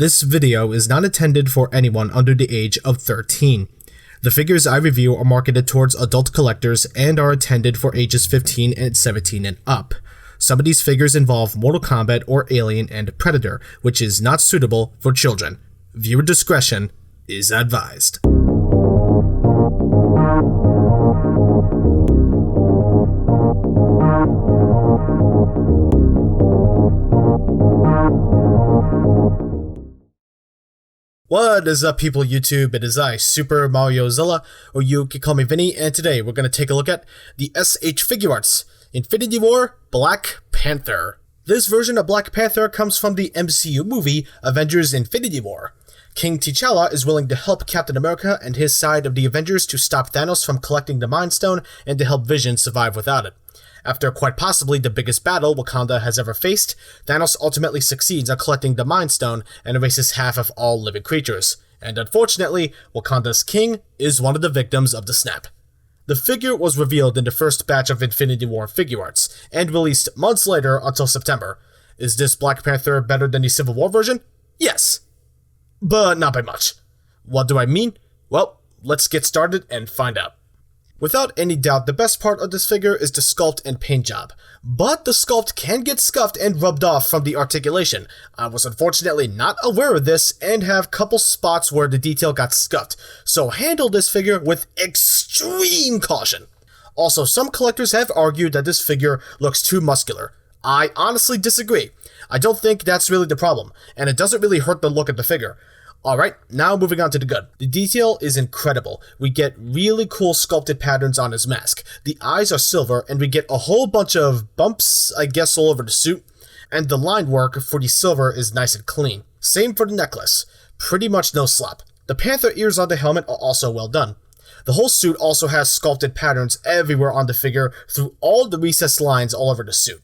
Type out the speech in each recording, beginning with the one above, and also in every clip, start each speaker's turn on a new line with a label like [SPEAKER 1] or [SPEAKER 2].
[SPEAKER 1] This video is not intended for anyone under the age of 13. The figures I review are marketed towards adult collectors and are intended for ages 15 and 17 and up. Some of these figures involve Mortal Kombat or Alien and Predator, which is not suitable for children. Viewer discretion is advised. What is up, people YouTube? It is I, Super Mario Zilla, or you can call me Vinny, and today we're going to take a look at the S.H.Figuarts Infinity War Black Panther. This version of Black Panther comes from the MCU movie Avengers Infinity War. King T'Challa is willing to help Captain America and his side of the Avengers to stop Thanos from collecting the Mind Stone and to help Vision survive without it. After quite possibly the biggest battle Wakanda has ever faced, Thanos ultimately succeeds at collecting the Mind Stone and erases half of all living creatures. And unfortunately, Wakanda's king is one of the victims of the snap. The figure was revealed in the first batch of Infinity War Figuarts, and released months later until September. Is this Black Panther better than the Civil War version? Yes. But not by much. What do I mean? Well, let's get started and find out. Without any doubt, the best part of this figure is the sculpt and paint job, but the sculpt can get scuffed and rubbed off from the articulation. I was unfortunately not aware of this and have couple spots where the detail got scuffed, so handle this figure with extreme caution. Also, some collectors have argued that this figure looks too muscular. I honestly disagree. I don't think that's really the problem, and it doesn't really hurt the look of the figure. Alright, now moving on to the good. The detail is incredible. We get really cool sculpted patterns on his mask. The eyes are silver, and we get a whole bunch of bumps, I guess, all over the suit. And the line work for the silver is nice and clean. Same for the necklace. Pretty much no slop. The panther ears on the helmet are also well done. The whole suit also has sculpted patterns everywhere on the figure through all the recessed lines all over the suit.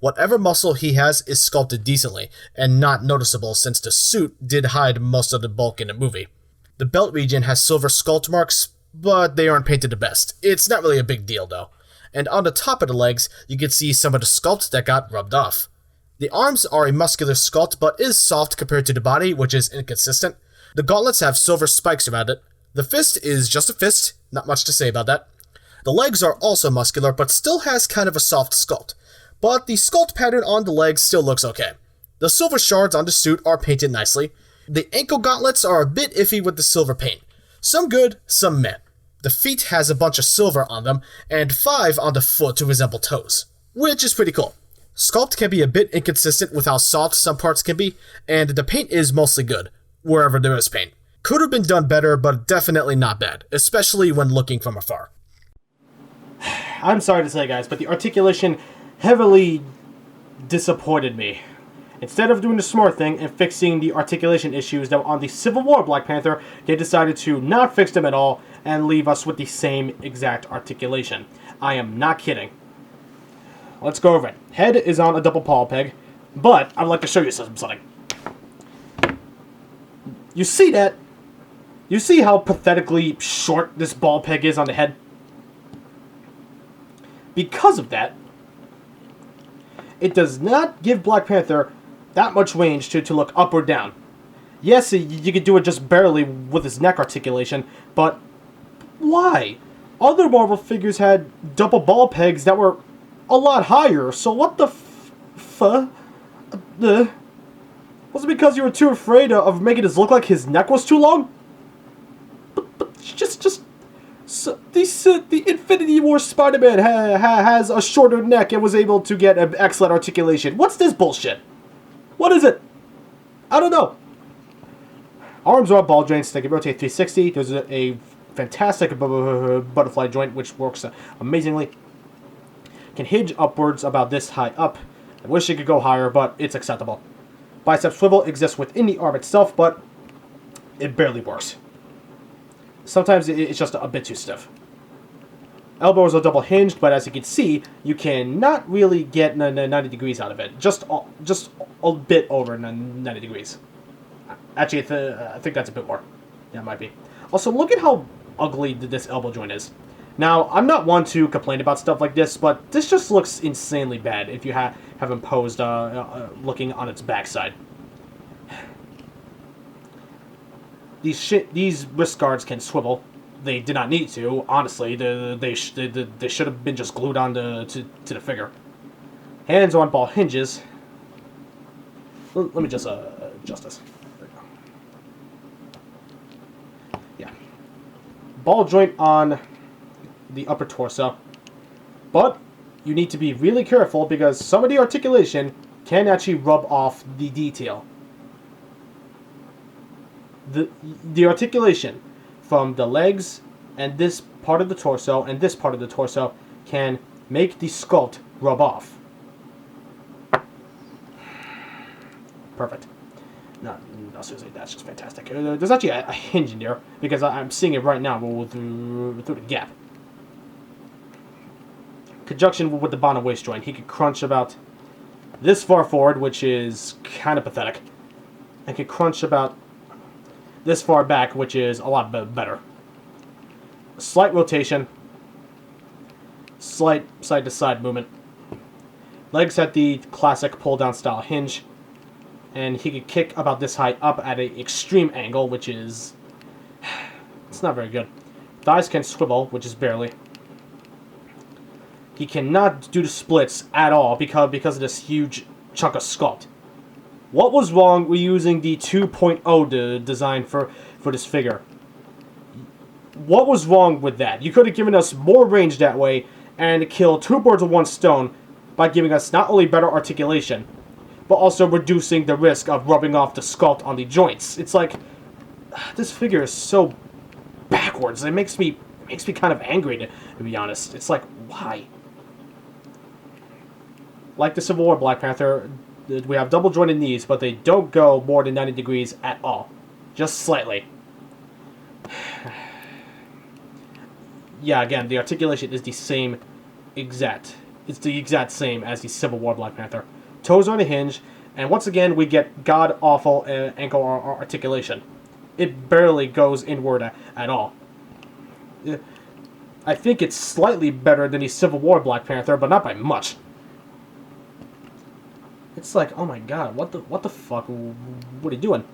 [SPEAKER 1] Whatever muscle he has is sculpted decently, and not noticeable since the suit did hide most of the bulk in the movie. The belt region has silver sculpt marks, but they aren't painted the best. It's not really a big deal though. And on the top of the legs, you can see some of the sculpt that got rubbed off. The arms are a muscular sculpt, but is soft compared to the body, which is inconsistent. The gauntlets have silver spikes around it. The fist is just a fist, not much to say about that. The legs are also muscular, but still has kind of a soft sculpt. But the sculpt pattern on the legs still looks okay. The silver shards on the suit are painted nicely. The ankle gauntlets are a bit iffy with the silver paint. Some good, some meh. The feet has a bunch of silver on them, and 5 on the foot to resemble toes, which is pretty cool. Sculpt can be a bit inconsistent with how soft some parts can be, and the paint is mostly good, wherever there is paint. Could have been done better, but definitely not bad, especially when looking from afar.
[SPEAKER 2] I'm sorry to say, guys, but the articulation heavily disappointed me. Instead of doing the smart thing and fixing the articulation issues that were on the Civil War Black Panther, they decided to not fix them at all and leave us with the same exact articulation. I am not kidding. Let's go over it. Head is on a double paw peg, but I'd like to show you something. You see that? You see how pathetically short this ball peg is on the head? Because of that, it does not give Black Panther that much range to look up or down. Yes, you could do it just barely with his neck articulation, but why? Other Marvel figures had double ball pegs that were a lot higher, so what the was it because you were too afraid of making it look like his neck was too long? But so the Infinity War Spider-Man has a shorter neck and was able to get an excellent articulation. What's this bullshit? What is it? I don't know. Arms are ball joints. They can rotate 360. There's a fantastic butterfly joint which works amazingly. Can hinge upwards about this high up. I wish it could go higher, but it's acceptable. Bicep swivel exists within the arm itself, but it barely works. Sometimes it's just a bit too stiff. Elbows are double hinged, but as you can see, you cannot really get 90 degrees out of it. Just a bit over 90 degrees. Actually, I think that's a bit more. Yeah, it might be. Also, look at how ugly this elbow joint is. Now, I'm not one to complain about stuff like this, but this just looks insanely bad if you have him posed looking on its backside. these wrist guards can swivel. They did not need to, honestly. They should have been just glued on to the figure. Hands on ball hinges. Let me just adjust this. There we go. Yeah. Ball joint on the upper torso. But you need to be really careful because some of the articulation can actually rub off the detail. The articulation from the legs and this part of the torso and this part of the torso can make the sculpt rub off. Perfect. No, seriously, that's just fantastic. There's actually a hinge in there because I'm seeing it right now through the gap. Conjunction with the bottom waist joint, he could crunch about this far forward, which is kind of pathetic, and could crunch about this far back, which is a lot better. Slight rotation, slight side-to-side movement. Legs at the classic pull-down style hinge, and he could kick about this high up at an extreme angle, which is... it's not very good. Thighs can swivel, which is barely. He cannot do the splits at all because of this huge chunk of sculpt. What was wrong with using the 2.0 design for this figure? What was wrong with that? You could have given us more range that way and killed two birds with one stone by giving us not only better articulation, but also reducing the risk of rubbing off the sculpt on the joints. It's like, this figure is so backwards. It makes me kind of angry, to be honest. It's like, why? Like the Civil War Black Panther, we have double jointed knees, but they don't go more than 90 degrees at all. Just slightly. Yeah, again, the articulation is the same exact. It's the exact same as the Civil War Black Panther. Toes on a hinge, and once again, we get god-awful ankle articulation. It barely goes inward at all. I think it's slightly better than the Civil War Black Panther, but not by much. It's like, oh my god, what the fuck? What are you doing?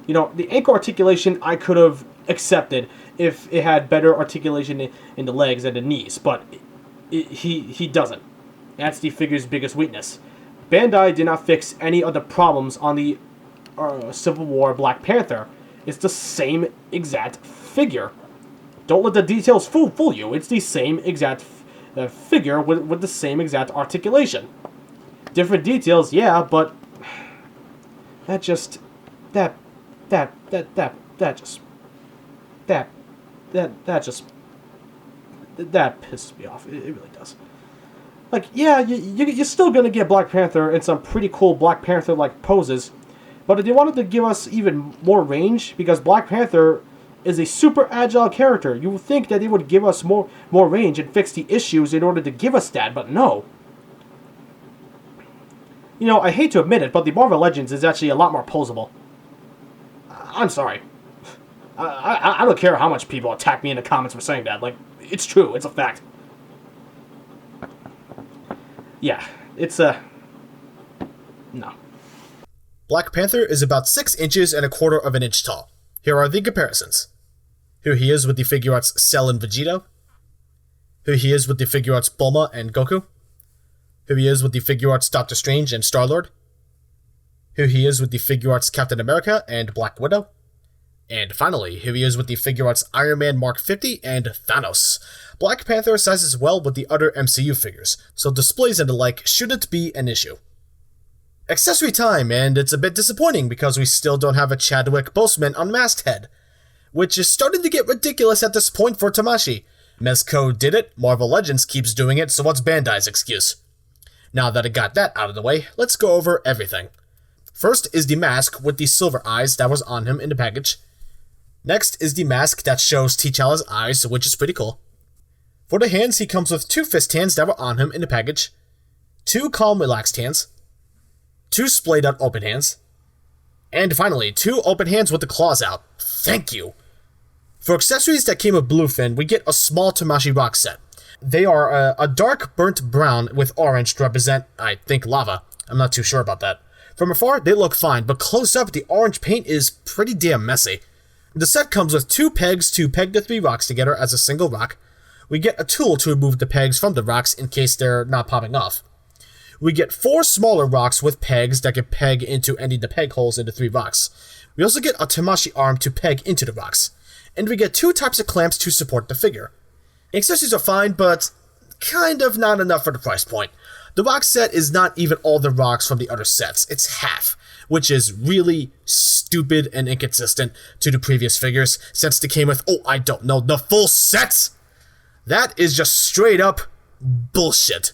[SPEAKER 2] You know, the ankle articulation I could have accepted if it had better articulation in the legs and the knees, but he doesn't. That's the figure's biggest weakness. Bandai did not fix any of the problems on the Civil War Black Panther. It's the same exact figure. Don't let the details fool you. It's the same exact figure with the same exact articulation. Different details, yeah, but that pisses me off. It really does. Like, yeah, you're still gonna get Black Panther in some pretty cool Black Panther-like poses, but if they wanted to give us even more range, because Black Panther is a super agile character, you would think that they would give us more range and fix the issues in order to give us that, but no. You know, I hate to admit it, but the Marvel Legends is actually a lot more posable. I'm sorry. I don't care how much people attack me in the comments for saying that. Like, it's true. It's a fact. Yeah, it's no.
[SPEAKER 1] Black Panther is about 6 inches and a quarter of an inch tall. Here are the comparisons. Who he is with the Figuarts Cell and Vegito. Who he is with the Figuarts Bulma and Goku. Who he is with the Figuarts Doctor Strange and Star-Lord. Who he is with the Figuarts Captain America and Black Widow. And finally, who he is with the Figuarts Iron Man Mark 50 and Thanos. Black Panther sizes well with the other MCU figures, so displays and the like shouldn't be an issue. Accessory time, and it's a bit disappointing because we still don't have a Chadwick Boseman unmasked head, which is starting to get ridiculous at this point for Tamashii. Mezco did it, Marvel Legends keeps doing it, so what's Bandai's excuse? Now that I got that out of the way, let's go over everything. First is the mask with the silver eyes that was on him in the package. Next is the mask that shows T'Challa's eyes, which is pretty cool. For the hands, he comes with 2 fist hands that were on him in the package, 2 calm relaxed hands, 2 splayed out open hands, and finally, 2 open hands with the claws out. Thank you! For accessories that came with Bluefin, we get a small Tamashii rock set. They are a dark burnt brown with orange to represent, I think, lava. I'm not too sure about that. From afar, they look fine, but close up, the orange paint is pretty damn messy. The set comes with 2 pegs to peg the 3 rocks together as a single rock. We get a tool to remove the pegs from the rocks in case they're not popping off. We get 4 smaller rocks with pegs that can peg into any of the peg holes in the 3 rocks. We also get a Tamashi arm to peg into the rocks. And we get 2 types of clamps to support the figure. Accessories are fine, but kind of not enough for the price point. The rock set is not even all the rocks from the other sets, it's half, which is really stupid and inconsistent to the previous figures, since they came with, oh, I don't know, the full sets! That is just straight up bullshit.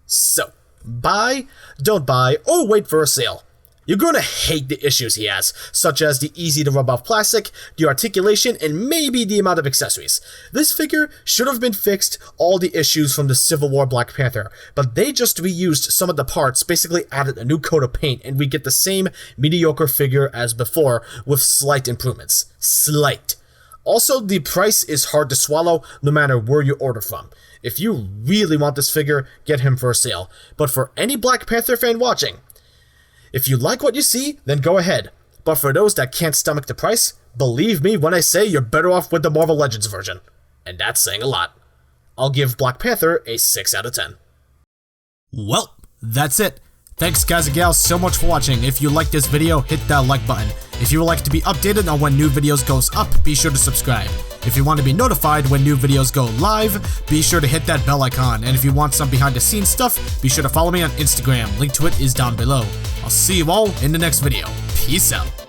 [SPEAKER 1] So, buy, don't buy, or wait for a sale. You're going to hate the issues he has, such as the easy to rub off plastic, the articulation, and maybe the amount of accessories. This figure should have been fixed all the issues from the Civil War Black Panther, but they just reused some of the parts, basically added a new coat of paint, and we get the same mediocre figure as before, with slight improvements. Slight. Also, the price is hard to swallow no matter where you order from. If you really want this figure, get him for a sale. But for any Black Panther fan watching, if you like what you see, then go ahead. But for those that can't stomach the price, believe me when I say you're better off with the Marvel Legends version. And that's saying a lot. I'll give Black Panther a 6 out of 10. Well, that's it. Thanks guys and gals so much for watching. If you liked this video, hit that like button. If you would like to be updated on when new videos goes up, be sure to subscribe. If you want to be notified when new videos go live, be sure to hit that bell icon. And if you want some behind the scenes stuff, be sure to follow me on Instagram. Link to it is down below. I'll see you all in the next video. Peace out.